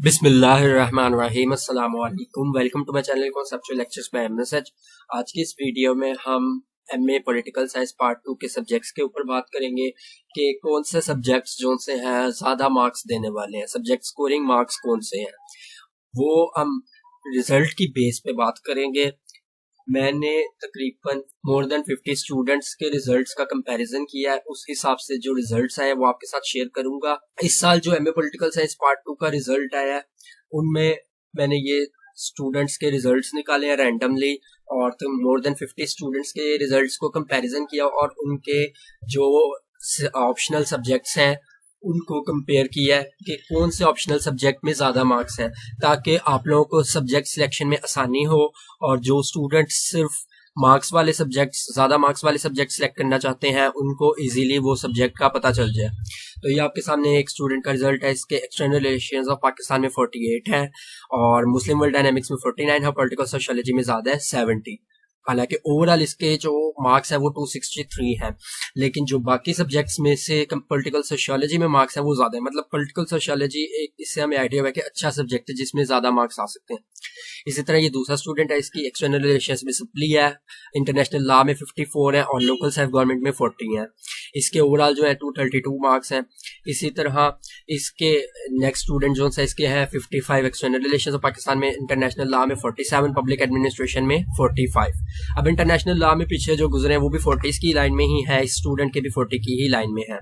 बिस्मिल्लाहिर्रहमानिर्रहीम अस्सलाम वालेकुम। Welcome to my channel conceptual lectures by MSH. आज की इस वीडियो में हम एमए पॉलिटिकल साइंस पार्ट 2 के सब्जेक्ट्स के ऊपर बात करेंगे कि कौन से सब्जेक्ट्स जो से हैं ज़्यादा मार्क्स देने वाले हैं, सब्जेक्ट स्कोरिंग मार्क्स कौन से हैं, वो हम रिजल्ट की बेस पे बात करेंगे। मैंने तकरीबन मोर देन 50 स्टूडेंट्स के रिजल्ट्स का कंपैरिजन किया है, उस हिसाब से जो रिजल्ट्स आए वो आपके साथ शेयर करूंगा। इस साल जो एमए पॉलिटिकल साइंस पार्ट 2 का रिजल्ट आया है उनमें मैंने ये स्टूडेंट्स के रिजल्ट्स निकाले हैं रैंडमली, और तो मोर देन 50 स्टूडेंट्स के रिजल्ट्स को कंपैरिजन किया और उनके जो ऑप्शनल सब्जेक्ट्स हैं उनको कंपेयर किया है कि कौन से ऑप्शनल सब्जेक्ट में ज़्यादा मार्क्स हैं, ताकि आप लोगों को सब्जेक्ट सिलेक्शन में आसानी हो और जो स्टूडेंट्स सिर्फ मार्क्स वाले सब्जेक्ट्स ज़्यादा मार्क्स वाले सब्जेक्ट सेलेक्ट करना चाहते हैं उनको इजीली वो सब्जेक्ट का पता चल जाए। तो ये आपके सामने एक स्टूडेंट का रिजल्ट है। इसके एक्सटर्नल रिलेशंस ऑफ पाकिस्तान में 48 है और मुस्लिम वर्ल्ड डायनेमिक्स में 49 है, पॉलिटिकल सोशियोलॉजी में ज़्यादा है 70। हालांकि ओवरऑल इसके जो मार्क्स है वो 263 है, लेकिन जो बाकी सब्जेक्ट्स में से पॉलिटिकल सोशियोलॉजी में मार्क्स है वो ज्यादा है। मतलब पॉलिटिकल सोशियोलॉजी एक इससे हमें आइडिया है कि अच्छा सब्जेक्ट है जिसमें ज्यादा मार्क्स आ सकते हैं। इसी तरह ये दूसरा स्टूडेंट है, इसकी एक्सटर्नल रिलेशंस में सप्ली है, इंटरनेशनल लॉ में 54 है और लोकल सेल्फ गवर्नमेंट में 40 है। इसके ओवरऑल जो है 232 मार्क्स हैं। इसी तरह इसके नेक्स्ट स्टूडेंट जो है इसके है 55 एक्सटर्नल रिलेशंस ऑफ पाकिस्तान में, इंटरनेशनल लॉ में 47, पब्लिक एडमिनिस्ट्रेशन में 45। अब इंटरनेशनल लॉ में पीछे जो गुजरे हैं वो भी 40 की लाइन में ही है, इस स्टूडेंट के भी 40 की ही लाइन में है।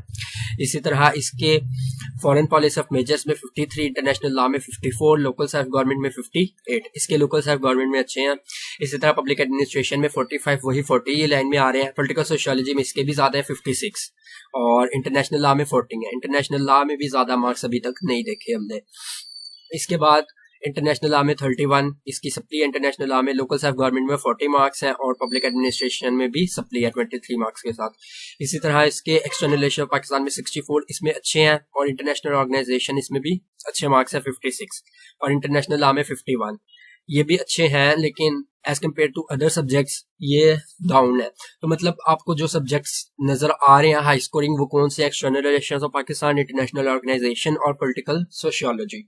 इसी तरह इसके फॉरेन पॉलिसी ऑफ मेजर्स में 53, इंटरनेशनल लॉ में 54, लोकल सेल्फ गवर्नमेंट में 58। इसके लोकल सेल्फ गवर्नमेंट में अच्छे हैं। इसी तरह पब्लिक एडमिनिस्ट्रेशन में 45, वही 40 ये लाइन में आ रहे हैं। पॉलिटिकल सोशियोलॉजी में इसके भी ज्यादा है 56 और इंटरनेशनल लॉ में 40 है। इंटरनेशनल लॉ में भी ज्यादा मार्क्स अभी तक नहीं देखे हमने। इसके बाद इंटरनेशनल लॉ में 31 इसकी सप्ली है, इंटरनेशनल लॉ में लोकल सेल्फ गवर्नमेंट में 40 मार्क्स हैं और पब्लिक एडमिनिस्ट्रेशन में भी सप्ली है 23 मार्क्स के साथ। इसी तरह इसके एक्सटर्नल रिलेशन पाकिस्तान में 64 इसमें अच्छे हैं और इंटरनेशनल ऑर्गेनाइजेशन इसमें भी अच्छे मार्क्स है 56 और इंटरनेशनल लॉ में 51 ये भी अच्छे हैं, लेकिन as compare to other subjects ये डाउन है। तो मतलब आपको जो सब्जेक्ट्स नजर आ रहे हैं हाई स्कोरिंग वो कौन से, external relations of Pakistan, international organization और पॉलिटिकल सोशियोलॉजी।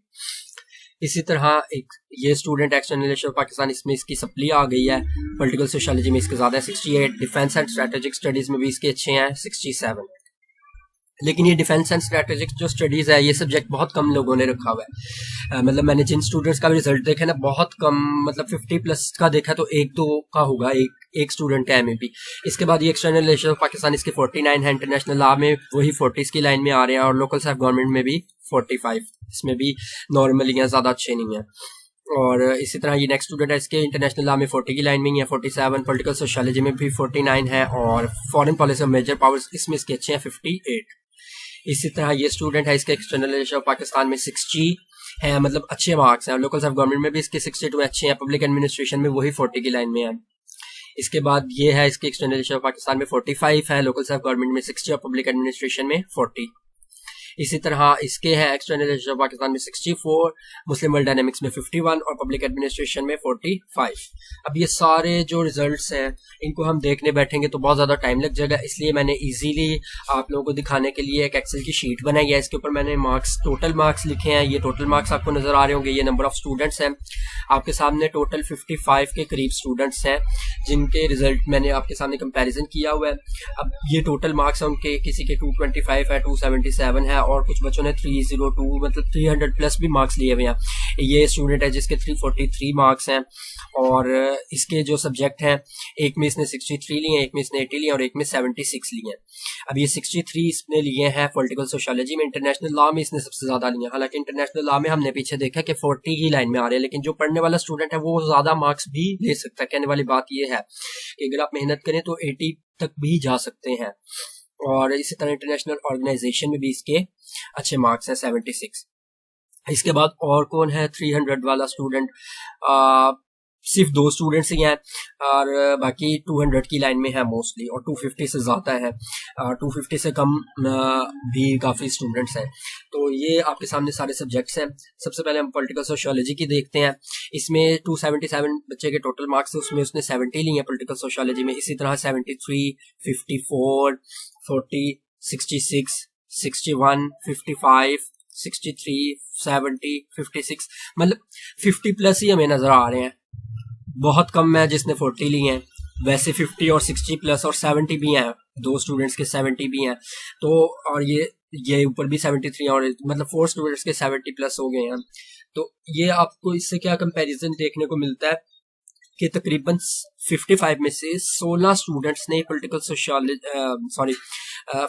इसी तरह एक ये student external relation of Pakistan, इसमें इसकी सप्ली आ गई है। पॉलिटिकल सोशियोलॉजी में इसके ज्यादा है 68, डिफेंस एंड स्ट्रेटेजिक स्टडीज में भी इसके अच्छे हैं 67। लेकिन ये डिफेंस एंड स्ट्रेटेजिक जो स्टडीज है ये सब्जेक्ट बहुत कम लोगों ने रखा हुआ है। मतलब मैंने जिन स्टूडेंट्स का भी रिजल्ट देखा ना बहुत कम, मतलब 50 प्लस का देखा तो एक दो का होगा, एक स्टूडेंट का एमएपी। इसके बाद ये एक्सटर्नल रिलेशन ऑफ पाकिस्तान इसके 49 है, इंटरनेशनल लॉ में वही 40 की लाइन में आ रहे हैं और लोकल सेल्फ गवर्नमेंट में भी 45, इसमें भी नॉर्मली ज्यादा अच्छे नहीं है। और इसी तरह ये नेक्स्ट स्टूडेंट है, इसके इंटरनेशनल लॉ में 40 की लाइन में ही है 47, पॉलिटिकल सोशियोलॉजी में भी 49 है और foreign policy of major powers इसमें इसके अच्छे हैं 58। इसी तरह ये स्टूडेंट है, इसके एक्सटर्नल रिलेशन ऑफ पाकिस्तान में 60 है, मतलब अच्छे मार्क्स हैं और लोकल सेल्फ गवर्नमेंट में भी इसके 62 अच्छे हैं, पब्लिक एडमिनिस्ट्रेशन में वही 40 की लाइन में है। इसके बाद ये है इसके एक्सटर्नल रिलेशन ऑफ पाकिस्तान में 45 है, लोकल सेल्फ गवर्नमेंट में 60 और पब्लिक एडमिनिस्ट्रेशन में 40। इसी तरह इसके हैं एक्सटर्नल रिलेशन ऑफ पाकिस्तान में 64, मुस्लिम वर्ल्ड डायनेमिक्स में 51 और पब्लिक एडमिनिस्ट्रेशन में 45। अब ये सारे जो रिजल्ट्स हैं इनको हम देखने बैठेंगे तो बहुत ज़्यादा टाइम लग जाएगा, इसलिए मैंने इजीली आप लोगों को दिखाने के लिए एक एक्सेल की शीट बनाई है। इसके ऊपर मैंने मार्क्स, टोटल मार्क्स लिखे हैं। ये टोटल मार्क्स आपको नजर आ रहे होंगे, ये नंबर ऑफ स्टूडेंट्स हैं आपके सामने। टोटल 55 के करीब स्टूडेंट्स हैं जिनके रिजल्ट मैंने आपके सामने कंपैरिजन किया हुआ है। अब ये टोटल मार्क्स हैं उनके, किसी के 225 है, 277 है और कुछ बच्चों ने 302 मतलब 300 प्लस भी मार्क्स लिए हुए हैं। ये स्टूडेंट है जिसके 343 मार्क्स हैं और इसके जो सब्जेक्ट हैं एक में इसने 63 लिए, एक में इसने 80 लिए और एक में 76 लिए। अब ये 63 इसने लिए हैं पॉलिटिकल सोशियोलॉजी में, इंटरनेशनल लॉ में इसने सबसे ज्यादा लिए। हालांकि इंटरनेशनल लॉ में हमने पीछे देखा कि 40 ही लाइन में आ रहे हैं, लेकिन जो पढ़ने वाला स्टूडेंट है वो ज्यादा मार्क्स भी ले सकता है। कहने वाली बात ये है कि अगर आप मेहनत करें तो 80 तक भी जा सकते हैं। और इसी तरह इंटरनेशनल ऑर्गेनाइजेशन में भी इसके अच्छे मार्क्स हैं 76। इसके बाद और कौन है 300 वाला स्टूडेंट, सिर्फ 2 स्टूडेंट्स ही हैं और बाकी 200 की लाइन में है मोस्टली और 250 से ज़्यादा है, 250 से कम भी काफ़ी स्टूडेंट्स हैं। तो ये आपके सामने सारे सब्जेक्ट्स हैं। सबसे पहले हम पॉलिटिकल सोशियोलॉजी की देखते हैं। इसमें 277 बच्चे के टोटल मार्क्स हैं, उसमें उसने 70 लिए हैं पॉलिटिकल सोशियोलॉजी में। इसी तरह 73, 54, 40, 66, 61, 55, 63, 70, 56, मतलब 50 प्लस ही हमें नजर आ रहे हैं। बहुत कम है जिसने 40 लिए हैं। वैसे 50 और 60 प्लस और 70 भी हैं, 2 स्टूडेंट्स के 70 भी हैं। तो और ये ऊपर भी 73 और मतलब 4 स्टूडेंट्स के 70 प्लस हो गए हैं। तो ये आपको इससे क्या कंपैरिजन देखने को मिलता है कि तकरीबन 55 में से 16 स्टूडेंट्स ने पॉलिटिकल सोशियोलॉजी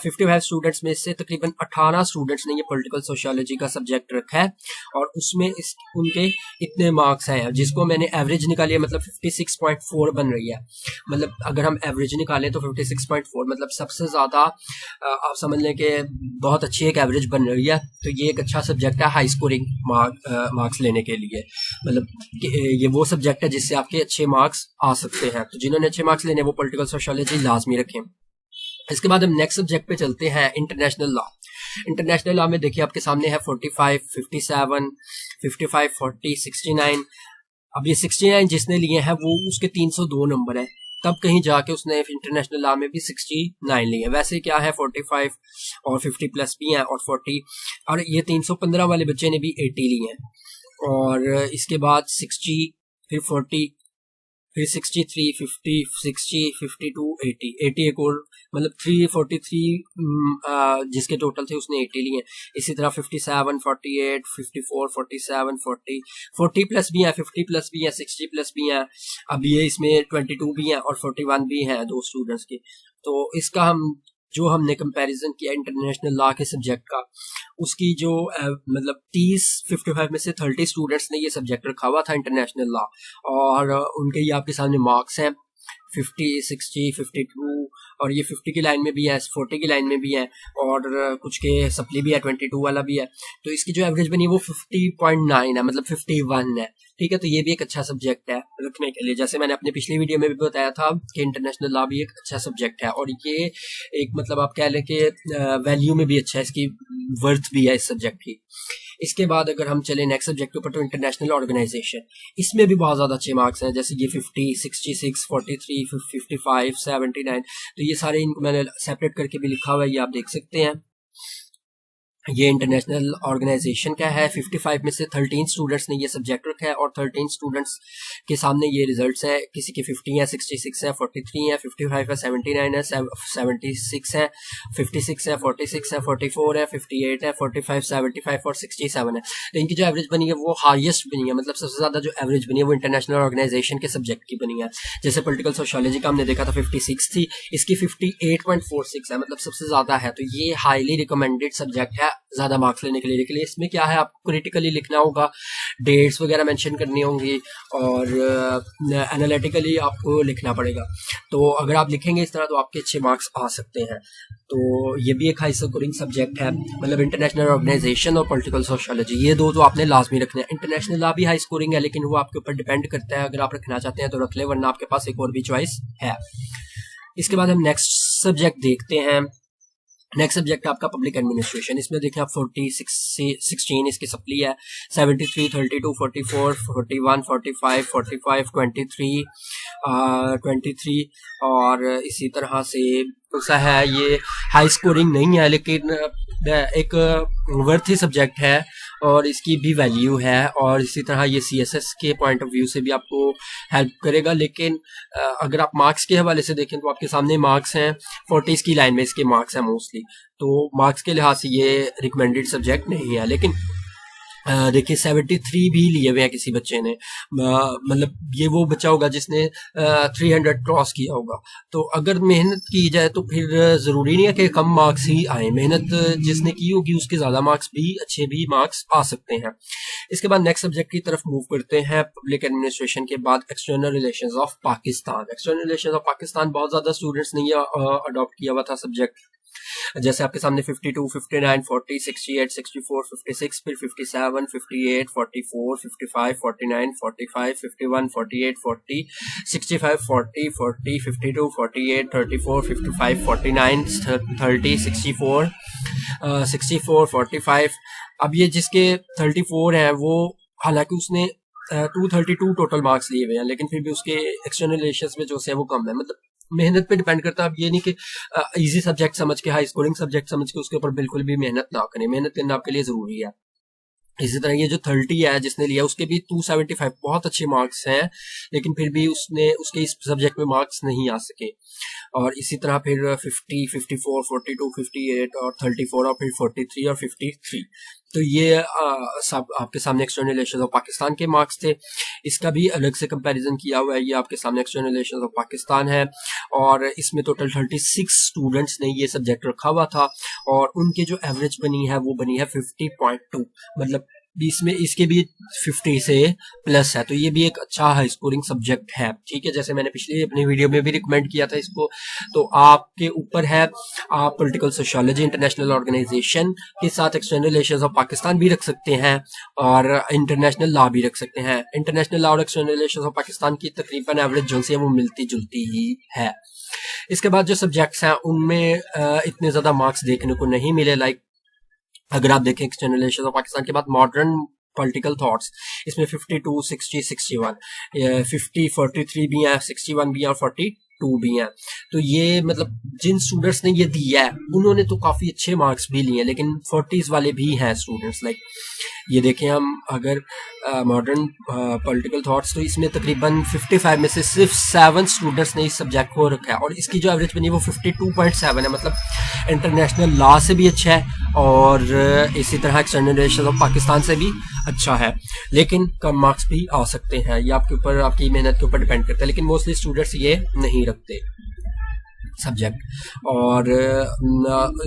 55 स्टूडेंट्स में से तकरीबन 18 स्टूडेंट्स ने ये पॉलिटिकल सोशियोलॉजी का सब्जेक्ट रखा है और उसमें उनके इतने मार्क्स हैं, जिसको मैंने एवरेज निकाली है, मतलब 56.4 बन रही है। मतलब अगर हम एवरेज निकालें तो 56.4 मतलब सबसे ज़्यादा आप समझ लें कि बहुत अच्छी एक एवरेज बन रही है। तो ये एक अच्छा सब्जेक्ट है हाई स्कोरिंग मार्क्स लेने के लिए। मतलब ये वो सब्जेक्ट है जिससे आपके अच्छे मार्क्स आ सकते हैं। तो जिन्होंने अच्छे मार्क्स लेने वो पॉलिटिकल सोशियोलॉजी लाजमी रखें। इसके बाद हम नेक्स्ट सब्जेक्ट पे चलते हैं, इंटरनेशनल लॉ। इंटरनेशनल लॉ में देखिए आपके सामने है 45, 57, 55, 40, 69। अब ये 69 जिसने लिए हैं वो उसके 302 नंबर है, तब कहीं जाके उसने इंटरनेशनल लॉ में भी 69 लिए। वैसे क्या है 45 और 50 प्लस भी हैं और 40, और ये 315 वाले बच्चे ने भी 80 लिए हैं। और इसके बाद 60, फिर 40, फिर 63, 50, 60, 52, 80 एक और, मतलब 343 जिसके टोटल थे उसने 80 लिए। इसी तरह 57, 48, 54, 47, 40 प्लस भी हैं, 50 प्लस भी हैं, 60 प्लस भी हैं। अब ये इसमें 22 भी हैं और 41 भी हैं 2 स्टूडेंट्स के। तो इसका जो हमने कंपैरिजन किया इंटरनेशनल लॉ के सब्जेक्ट का, उसकी जो मतलब 55 में से 30 स्टूडेंट्स ने ये सब्जेक्ट रखा हुआ था इंटरनेशनल लॉ, और उनके ये आपके सामने मार्क्स हैं 50, 60, 52, और ये 50 की लाइन में भी है, 40 की लाइन में भी है, और कुछ के सप्ली भी है, 22 वाला भी है। तो इसकी जो एवरेज बनी है वो 50.9 है, मतलब 51 है। ठीक है, तो ये भी एक अच्छा सब्जेक्ट है रखने के लिए। जैसे मैंने अपने पिछली वीडियो में भी बताया था कि इंटरनेशनल लॉ भी एक अच्छा सब्जेक्ट है, और ये एक मतलब आप कह लें कि वैल्यू में भी अच्छा है, इसकी वर्थ भी है इस सब्जेक्ट की। इसके बाद अगर हम चले नेक्स्ट सब्जेक्ट के ऊपर, तो इंटरनेशनल ऑर्गेनाइजेशन, इसमें भी बहुत ज़्यादा अच्छे मार्क्स हैं। जैसे ये 50, 66, 43, 55, 79, तो ये सारे इनको मैंने सेपरेट करके भी लिखा हुआ है, ये आप देख सकते हैं। ये इंटरनेशनल ऑर्गेनाइजेशन का है। 55 में से 13 स्टूडेंट्स ने ये सब्जेक्ट रखा है, और 13 स्टूडेंट्स के सामने ये रिजल्ट्स हैं। किसी के 50 है, 66 है, 43 है, 55 है, 79 है, 76 है, 56 है, 46 है, 44 है, 58 है, 45, 75 और 67 है। तो इनकी जो एवरेज बनी है वो हाईएस्ट बनी है, मतलब सबसे ज़्यादा जो एवरेज बनी है वो इंटरनेशनल ऑर्गेनाइजेशन के सब्जेक्ट की बनी है। जैसे पॉलिटिकल सोशियोलॉजी का हमने देखा था 56 थी, इसकी 58.46 है, मतलब सबसे ज़्यादा है। तो ये हाईली रिकमेंडेड सब्जेक्ट है ज़्यादा मार्क्स लेने के लिए। लेकिन इसमें क्या है, आपको क्रिटिकली लिखना होगा, डेट्स वगैरह मेंशन करनी होंगी, और एनालिटिकली आपको लिखना पड़ेगा। तो अगर आप लिखेंगे इस तरह तो आपके अच्छे मार्क्स आ सकते हैं। तो ये भी एक हाई स्कोरिंग सब्जेक्ट है, मतलब इंटरनेशनल ऑर्गेनाइजेशन और पॉलिटिकल सोशियोलॉजी, ये दो तो आपने लाजमी रखना है। इंटरनेशनल लॉ भी हाई स्कोरिंग है, लेकिन वो आपके ऊपर डिपेंड करता है, अगर आप रखना चाहते हैं तो रख ले, वरना आपके पास एक और भी चॉइस है। इसके बाद हम नेक्स्ट सब्जेक्ट देखते हैं। नेक्स्ट सब्जेक्ट आपका पब्लिक एडमिनिस्ट्रेशन। इसमें देखिए आप 46 से 16 इसकी सप्ली है, 73, 32, 44, 41, 45, 45, 23, 23, और इसी तरह से सा है। ये हाई स्कोरिंग नहीं है, लेकिन एक वर्थी सब्जेक्ट है और इसकी भी वैल्यू है, और इसी तरह ये CSS के पॉइंट ऑफ व्यू से भी आपको हेल्प करेगा। लेकिन अगर आप मार्क्स के हवाले से देखें तो आपके सामने मार्क्स हैं 40 की लाइन में, इसके मार्क्स हैं मोस्टली। तो मार्क्स के लिहाज से ये रिकमेंडेड सब्जेक्ट नहीं है। लेकिन देखिए 73 भी लिए हुए हैं किसी बच्चे ने, मतलब ये वो बच्चा होगा जिसने 300 क्रॉस किया होगा। तो अगर मेहनत की जाए तो फिर ज़रूरी नहीं है कि कम मार्क्स ही आए, मेहनत जिसने की होगी उसके ज़्यादा मार्क्स भी, अच्छे भी मार्क्स आ सकते हैं। इसके बाद नेक्स्ट सब्जेक्ट की तरफ मूव करते हैं। पब्लिक एडमिनिस्ट्रेशन के बाद external relations of Pakistan. External relations of Pakistan बहुत ज़्यादा स्टूडेंट्स ने ये अडॉप्ट किया हुआ था सब्जेक्ट। जैसे आपके सामने 52, 59, 40, 68, 64, 56, फिर 57, 58, 44, 55, 49, 45, 51, 48, 40, 65, 40, 40, 52, 48, 34, 55, 49, 30, 64, 64, 45। अब ये जिसके 34 हैं वो, हालांकि उसने 232 टोटल मार्क्स लिए हुए हैं, लेकिन फिर भी उसके एक्सटर्नल रिलेशंस में जो है वो कम है। मतलब मेहनत पे डिपेंड करता है। अब ये नहीं कि इजी सब्जेक्ट समझ के, हाई स्कोरिंग सब्जेक्ट समझ के उसके ऊपर बिल्कुल भी मेहनत ना करें। मेहनत करना आपके लिए जरूरी है। इसी तरह ये जो 30 है जिसने लिया, उसके भी 275 बहुत अच्छे मार्क्स हैं, लेकिन फिर भी उसने उसके इस सब्जेक्ट में मार्क्स नहीं आ सके। और इसी तरह फिर 50, 54, 42, 58 और 34 और फिर 43 और 53। तो ये सब आपके सामने एक्सटर्नल रिलेशंस ऑफ पाकिस्तान के मार्क्स थे। इसका भी अलग से कंपैरिजन किया हुआ है। ये आपके सामने एक्सटर्नल रिलेशंस ऑफ पाकिस्तान है और इसमें टोटल 36 स्टूडेंट्स ने ये सब्जेक्ट रखा हुआ था और उनकी जो एवरेज बनी है वो बनी है 50.2, मतलब 20 में इसके भी 50 से प्लस है। तो ये भी एक अच्छा हाई स्कोरिंग सब्जेक्ट है। ठीक है, जैसे मैंने पिछली अपनी वीडियो में भी रिकमेंड किया था इसको। तो आपके ऊपर है, आप पॉलिटिकल सोशियोलॉजी इंटरनेशनल ऑर्गेनाइजेशन के साथ एक्सटर्नल रिलेशंस ऑफ पाकिस्तान भी रख सकते हैं और इंटरनेशनल लॉ भी रख सकते हैं। इंटरनेशनल लॉ और एक्सटर्नल रिलेशंस ऑफ पाकिस्तान की तकरीबन एवरेज जो है वो मिलती जुलती ही है। इसके बाद जो सब्जेक्ट्स हैं उनमें इतने ज्यादा मार्क्स देखने को नहीं मिले। लाइक अगर आप देखें एक्सटर्नल रिलेशंस ऑफ पाकिस्तान के बाद मॉडर्न पॉलिटिकल थॉट्स, इसमें 52, 60, 61, 50, 43 भी हैं, 61 भी हैं और 42 भी हैं। तो ये मतलब जिन स्टूडेंट्स ने ये दिया है उन्होंने तो काफी अच्छे मार्क्स भी लिए हैं, लेकिन 40s वाले भी हैं स्टूडेंट्स। लाइक ये देखें हम अगर मॉडर्न पॉलिटिकल थॉट्स, तो इसमें तकरीबन 55 में से सिर्फ 7 स्टूडेंट्स ने इस सब्जेक्ट को रखा है और इसकी जो एवरेज बनी है वो 52.7 है। मतलब इंटरनेशनल लॉ से भी अच्छा है और इसी तरह एक्सटर्नल रिलेशंस ऑफ पाकिस्तान से भी अच्छा है, लेकिन कम मार्क्स भी आ सकते हैं। ये आपके ऊपर, आपकी मेहनत के ऊपर डिपेंड करता है, लेकिन मोस्टली स्टूडेंट्स ये नहीं रखते सब्जेक्ट। और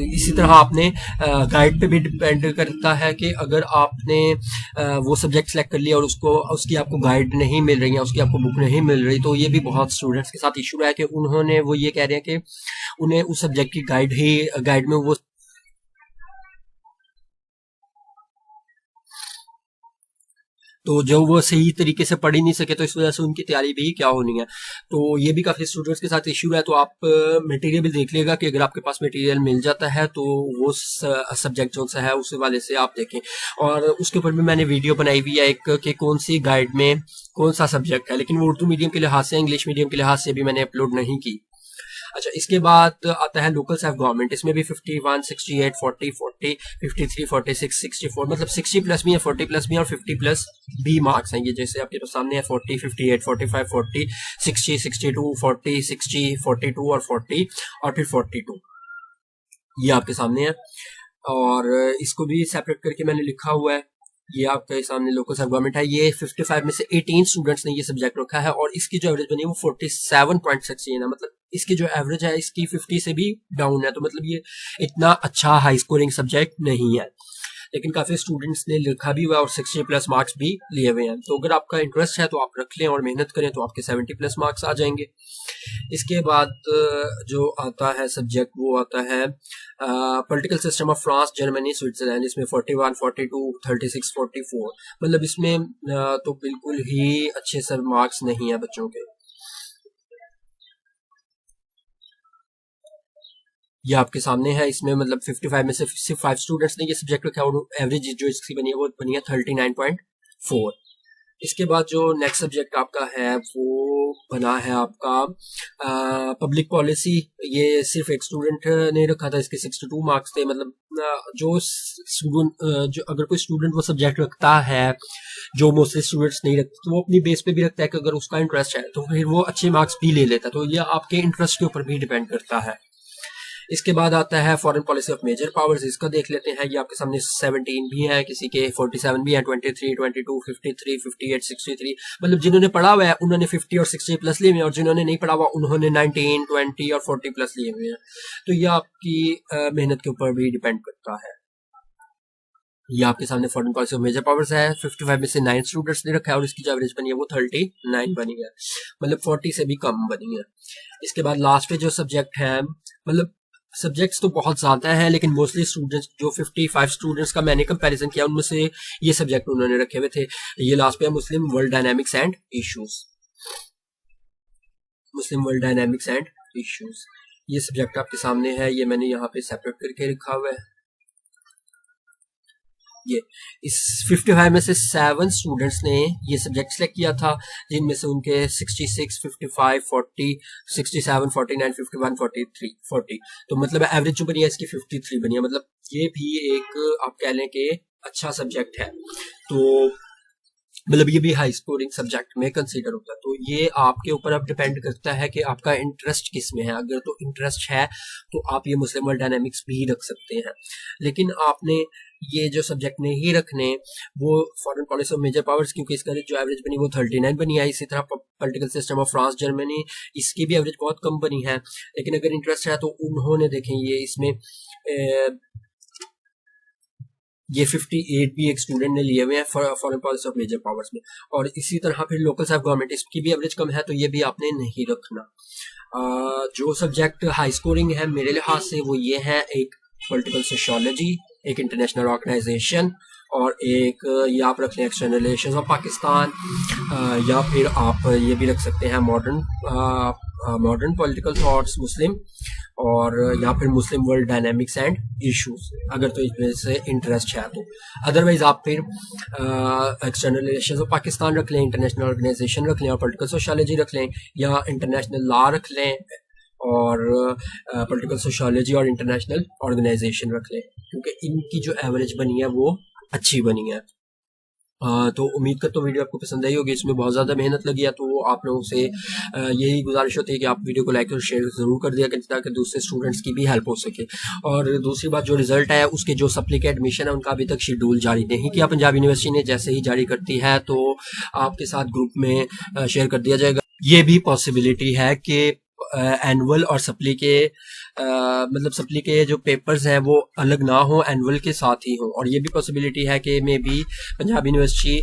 इसी तरह आपने गाइड पे भी डिपेंड करता है कि अगर आपने वो सब्जेक्ट सेलेक्ट कर लिया और उसकी आपको गाइड नहीं मिल रही है, उसकी आपको बुक नहीं मिल रही, तो ये भी बहुत स्टूडेंट्स के साथ इशू है कि उन्होंने वो ये कह रहे हैं कि उन्हें उस सब्जेक्ट की गाइड में वो तो जो वो सही तरीके से पढ़ ही नहीं सके, तो इस वजह से उनकी तैयारी भी क्या होनी है। तो ये भी काफी स्टूडेंट्स के साथ इश्यू है। तो आप मटेरियल भी देख लेगा कि अगर आपके पास मटेरियल मिल जाता है तो वो सब्जेक्ट जो सा है उस वाले से आप देखें। और उसके ऊपर भी मैंने वीडियो बनाई हुई है एक कि कौन सी गाइड में कौन सा सब्जेक्ट है, लेकिन वो उर्दू मीडियम के लिहाज से, इंग्लिश मीडियम के लिहाज से भी मैंने अपलोड नहीं की। अच्छा, इसके बाद आता है लोकल सेल्फ गवर्नमेंट। इसमें भी 51, 68, 40, 40, 53, 46, 64, मतलब 60 प्लस भी है, 40 प्लस भी है और 50 प्लस भी मार्क्स हैं। ये जैसे आपके पास सामने है 40, 58, 45, 40, 60, 62, 40, 60, 42 और 40 और फिर 42, ये आपके सामने है। और इसको भी सेपरेट करके मैंने लिखा हुआ है। ये आपके सामने लोकल सेल्फ गवर्नमेंट है। ये 55 में से 18 स्टूडेंट्स ने ये सब्जेक्ट रखा है और इसकी जो एवरेज बनी है वो 47.16 है। मतलब इसकी जो एवरेज है इसकी 50 से भी डाउन है। तो मतलब ये इतना अच्छा हाई स्कोरिंग सब्जेक्ट नहीं है, लेकिन काफी स्टूडेंट्स ने लिखा भी हुआ और 60 प्लस मार्क्स भी लिए हुए हैं। तो अगर आपका इंटरेस्ट है तो आप रख लें और मेहनत करें तो आपके 70 प्लस मार्क्स आ जाएंगे। इसके बाद जो आता है सब्जेक्ट वो आता है political system of France, Germany, Switzerland. इसमें 41, 42, 36, 44, मतलब इसमें तो बिल्कुल ही अच्छे से मार्क्स नहीं है बच्चों के। ये आपके सामने है। इसमें मतलब 55 में से सिर्फ 5 स्टूडेंट्स ने ये सब्जेक्ट रखा है और एवरेज जो इसकी बनी है वो बनी है 39.4। इसके बाद जो नेक्स्ट सब्जेक्ट आपका है वो बना है आपका पब्लिक पॉलिसी। ये सिर्फ एक स्टूडेंट ने रखा था, इसके 62 मार्क्स थे। मतलब जो स्टूडेंट जो अगर कोई स्टूडेंट वो सब्जेक्ट रखता है जो मोस्टली स्टूडेंट्स नहीं रखते, तो वो अपनी बेस पे भी रखता है कि अगर उसका इंटरेस्ट है तो फिर वो अच्छे मार्क्स भी ले लेता है। तो ये आपके इंटरेस्ट के ऊपर भी डिपेंड करता है। इसके बाद आता है foreign policy of major powers. इसका देख लेते हैं। ये आपके सामने 17 भी है, किसी के 47 भी है, 23, 22, 53, 58, 63। मतलब जिन्होंने पढ़ा हुआ है उन्होंने 50 और 60 प्लस लिए हुए हैं और जिन्होंने नहीं पढ़ा हुआ उन्होंने 19, 20 और 40 प्लस लिए हुए हैं। तो ये आपकी मेहनत के ऊपर भी डिपेंड करता है। ये आपके सामने foreign policy of major powers है। 55 में से 9 स्टूडेंट्स ने रखा है और इसकी जो एवरेज बनी है वो 39 बनी है, मतलब 40 से भी कम बनी है। इसके बाद लास्ट पे जो सब्जेक्ट है, मतलब सब्जेक्ट्स तो बहुत ज्यादा हैं लेकिन मोस्टली स्टूडेंट्स जो 55 स्टूडेंट्स का मैंने कंपैरिजन किया उनमें से ये सब्जेक्ट उन्होंने रखे हुए थे। ये लास्ट पे है Muslim world dynamics and issues. Muslim world dynamics and issues, ये सब्जेक्ट आपके सामने है। ये मैंने यहाँ पे सेपरेट करके रखा हुआ है। ये इस 55 में से 7 स्टूडेंट्स ने ये सब्जेक्ट सेलेक्ट किया था, जिनमें से उनके 66, 55, 40, 67, 49, 51, 43, 40। तो मतलब एवरेज जो बनी है इसकी 53 बनी है। मतलब ये भी एक आप कह लें कि अच्छा सब्जेक्ट है। तो मतलब ये भी हाई स्कोरिंग सब्जेक्ट में कंसीडर होता है। तो ये आपके ऊपर अब डिपेंड करता है कि आपका इंटरेस्ट किस में है। अगर तो इंटरेस्ट है तो आप ये मुस्लिम वर्ल्ड डायनेमिक्स भी रख सकते हैं, लेकिन आपने ये जो सब्जेक्ट नहीं रखने वो foreign policy of major powers, क्योंकि इसका जो एवरेज बनी वो 39 बनी है। इसी तरह political system of France Germany, इसकी भी एवरेज बहुत कम बनी है। लेकिन अगर इंटरेस्ट है तो उन्होंने देखें ये इसमें ये 58 भी एक स्टूडेंट ने लिए हुए हैं foreign policy of major powers में। और इसी तरह फिर लोकल सेल्फ गवर्नमेंट, इसकी भी एवरेज कम है, तो ये भी आपने नहीं रखना। जो सब्जेक्ट हाई स्कोरिंग है मेरे लिहाज से वो ये है, एक पॉलिटिकल सोशियोलॉजी, एक इंटरनेशनल ऑर्गेनाइजेशन, और एक ये आप रख लें एक्सटर्नल रिलेशंस ऑफ पाकिस्तान, या फिर आप ये भी रख सकते हैं मॉडर्न पॉलिटिकल थॉट्स मुस्लिम, और या फिर मुस्लिम वर्ल्ड डायनेमिक्स एंड इश्यूज, अगर तो इसमें से इंटरेस्ट है तो। अदरवाइज आप फिर एक्सटर्नल रिलेशंस ऑफ पाकिस्तान रख लें, इंटरनेशनल ऑर्गेनाइजेशन रख लें, और पॉलिटिकल सोशियोलॉजी रख लें, या इंटरनेशनल लॉ रख लें, और पॉलिटिकल सोशियोलॉजी और इंटरनेशनल ऑर्गेनाइजेशन रख लें, क्योंकि इनकी जो एवरेज बनी है वो अच्छी बनी है। तो उम्मीद करता हूँ वीडियो आपको पसंद आई होगी। इसमें बहुत ज़्यादा मेहनत लगी है, तो आप लोगों से यही गुजारिश होती है कि आप वीडियो को लाइक और शेयर ज़रूर कर दिया करें, ताकि दूसरे स्टूडेंट्स की भी हेल्प हो सके। और दूसरी बात, जो रिजल्ट है उसके जो सप्ली के एडमिशन है उनका अभी तक शेड्यूल जारी नहीं किया पंजाब यूनिवर्सिटी ने। जैसे ही जारी करती है तो आपके साथ ग्रुप में शेयर कर दिया जाएगा। ये भी पॉसिबिलिटी है कि एनुअल और सप्ली के मतलब सप्ली के जो पेपर्स हैं वो अलग ना हो, एनुअल के साथ ही हो। और ये भी पॉसिबिलिटी है कि मे बी पंजाब यूनिवर्सिटी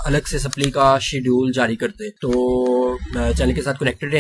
अलग से सप्ली का शेड्यूल जारी कर दे। तो चैनल के साथ कनेक्टेड है।